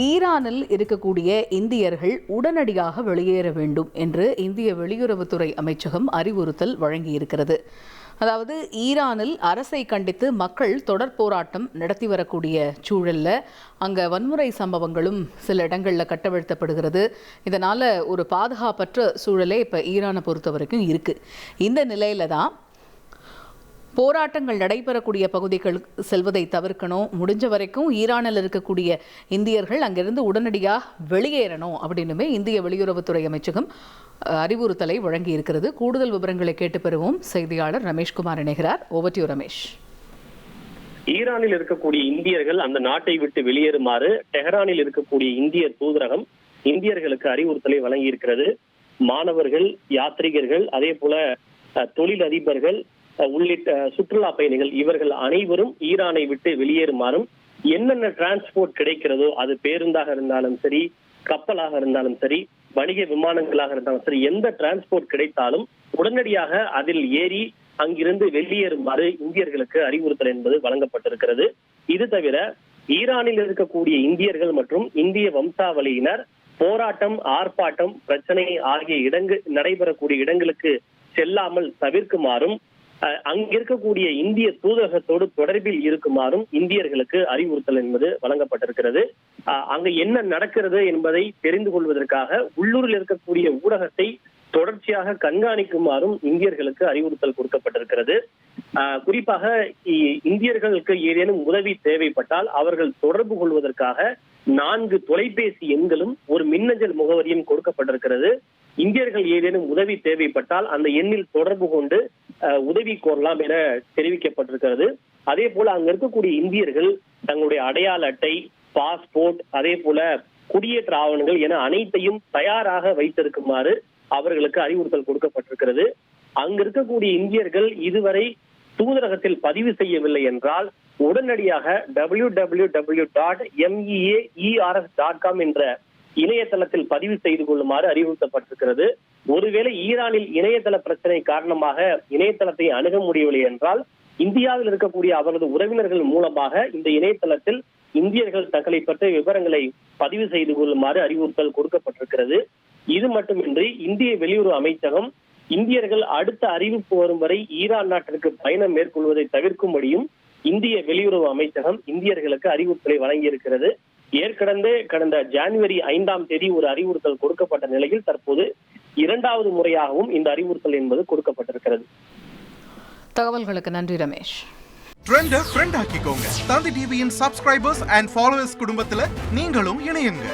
ஈரானில் இருக்கக்கூடிய இந்தியர்கள் உடனடியாக வெளியேற வேண்டும் என்று இந்திய வெளியுறவுத்துறை அமைச்சகம் அறிவுறுத்தல் வழங்கியிருக்கிறது. அதாவது ஈரானில் அரசை கண்டித்து மக்கள் தொடர் போராட்டம் நடத்தி வரக்கூடிய சூழலில் அங்கே வன்முறை சம்பவங்களும் சில இடங்களில் கட்டவிழ்த்தப்படுகிறது. இதனால் ஒரு பாதுகாப்பற்ற சூழலே இப்போ ஈரானை பொறுத்த வரைக்கும் இருக்குது. இந்த நிலையில தான் போராட்டங்கள் நடைபெறக்கூடிய பகுதிகளுக்கு செல்வதை தவிர்க்கணும், முடிஞ்ச வரைக்கும் ஈரானில் இருக்கக்கூடிய இந்தியர்கள் அங்கிருந்து உடனடியாக வெளியேறணும் அப்படின்னுமே இந்திய வெளியுறவுத்துறை அமைச்சகம் அறிவுறுத்தலை வழங்கியிருக்கிறது. கூடுதல் விவரங்களை கேட்டு பெறுவோம். செய்தியாளர் ரமேஷ்குமார் இணைகிறார். Over to Ramesh. ஈரானில் இருக்கக்கூடிய இந்தியர்கள் அந்த நாட்டை விட்டு வெளியேறுமாறு டெஹரானில் இருக்கக்கூடிய இந்திய தூதரகம் இந்தியர்களுக்கு அறிவுறுத்தலை வழங்கியிருக்கிறது. மாணவர்கள், யாத்ரீகர்கள், அதே போல தொழில் அதிபர்கள் உள்ளிட்ட சுற்றுலா பயணிகள் இவர்கள் அனைவரும் ஈரானை விட்டு வெளியேறுமாறும், என்னென்ன டிரான்ஸ்போர்ட் கிடைக்கிறதோ அது பேருந்தாக இருந்தாலும் சரி, கப்பலாக இருந்தாலும் சரி, வணிக விமானங்களாக இருந்தாலும் சரி, எந்த டிரான்ஸ்போர்ட் கிடைத்தாலும் உடனடியாக அதில் ஏறி அங்கிருந்து வெளியேறுமாறு இந்தியர்களுக்கு அறிவுறுத்தல் என்பது வழங்கப்பட்டிருக்கிறது. இது தவிர ஈரானில் இருக்கக்கூடிய இந்தியர்கள் மற்றும் இந்திய வம்சாவளியினர் போராட்டம், ஆர்ப்பாட்டம், பிரச்சனை ஆகிய நடைபெறக்கூடிய இடங்களுக்கு செல்லாமல் தவிர்க்குமாறும், அங்கிருக்கக்கூடிய இந்திய தூதரகத்தோடு தொடர்பில் இருக்குமாறும் இந்தியர்களுக்கு அறிவுறுத்தல் என்பது வழங்கப்பட்டிருக்கிறது. அங்க என்ன நடக்கிறது என்பதை தெரிந்து கொள்வதற்காக உள்ளூரில் இருக்கக்கூடிய ஊடகத்தை தொடர்ச்சியாக கண்காணிக்குமாறும் இந்தியர்களுக்கு அறிவுறுத்தல் கொடுக்கப்பட்டிருக்கிறது. குறிப்பாக இந்தியர்களுக்கு ஏதேனும் உதவி தேவைப்பட்டால் அவர்கள் தொடர்பு கொள்வதற்காக 4 தொலைபேசி எண்களும் ஒரு மின்னஞ்சல் முகவரியும் கொடுக்கப்பட்டிருக்கிறது. இந்தியர்கள் ஏதேனும் உதவி தேவைப்பட்டால் அந்த எண்ணில் தொடர்பு கொண்டு உதவி கோரலாம் என தெரிவிக்கப்பட்டிருக்கிறது. அதே போல அங்க இருக்கக்கூடிய இந்தியர்கள் தங்களுடைய அடையாள அட்டை, பாஸ்போர்ட், அதே போல குடியேற்ற ஆவணங்கள் என அனைத்தையும் தயாராக வைத்திருக்குமாறு அவர்களுக்கு அறிவுறுத்தல் கொடுக்கப்பட்டிருக்கிறது. அங்க இருக்கக்கூடிய இந்தியர்கள் இதுவரை தூதரகத்தில் பதிவு செய்யவில்லை என்றால் உடனடியாக www.meaers.com என்ற இணையதளத்தில் பதிவு செய்து கொள்ளுமாறு அறிவுறுத்தப்பட்டிருக்கிறது. ஒருவேளை ஈரானில் இணையதள பிரச்சனை காரணமாக இணையதளத்தை அணுக முடியவில்லை என்றால் இந்தியாவில் இருக்கக்கூடிய அவரது உறவினர்கள் மூலமாக இந்த இணையதளத்தில் இந்தியர்கள் தங்களை பற்றிய விவரங்களை பதிவு செய்து கொள்ளுமாறு அறிவுறுத்தல் கொடுக்கப்பட்டிருக்கிறது. இது மட்டுமின்றி இந்திய வெளியுறவு அமைச்சகம் இந்தியர்கள் அடுத்த அறிவிப்பு வரும் வரை ஈரான் நாட்டிற்கு பயணம் மேற்கொள்வதை தவிர்க்கும்படியும் இந்திய வெளியுறவு அமைச்சகம் இந்தியர்களுக்கு அறிவுறுத்தலை வழங்கியிருக்கிறது. ஏற்கனவே கடந்த ஜனவரி 5ஆம் தேதி ஒரு அறிவுறுத்தல் கொடுக்கப்பட்ட நிலையில் தற்போது 2வது முறையாகவும் இந்த அறிவுறுத்தல் என்பது கொடுக்கப்பட்டிருக்கிறது. தகவல்களுக்கு நன்றி ரமேஷ். ட்ரெண்ட ஃப்ரெண்ட் ஆக்கிக்கோங்க. தந்தி டிவியின் சப்ஸ்கிரைபர்ஸ் அண்ட் ஃபாலோவர்ஸ் குடும்பத்துல நீங்களும் இணையுங்க.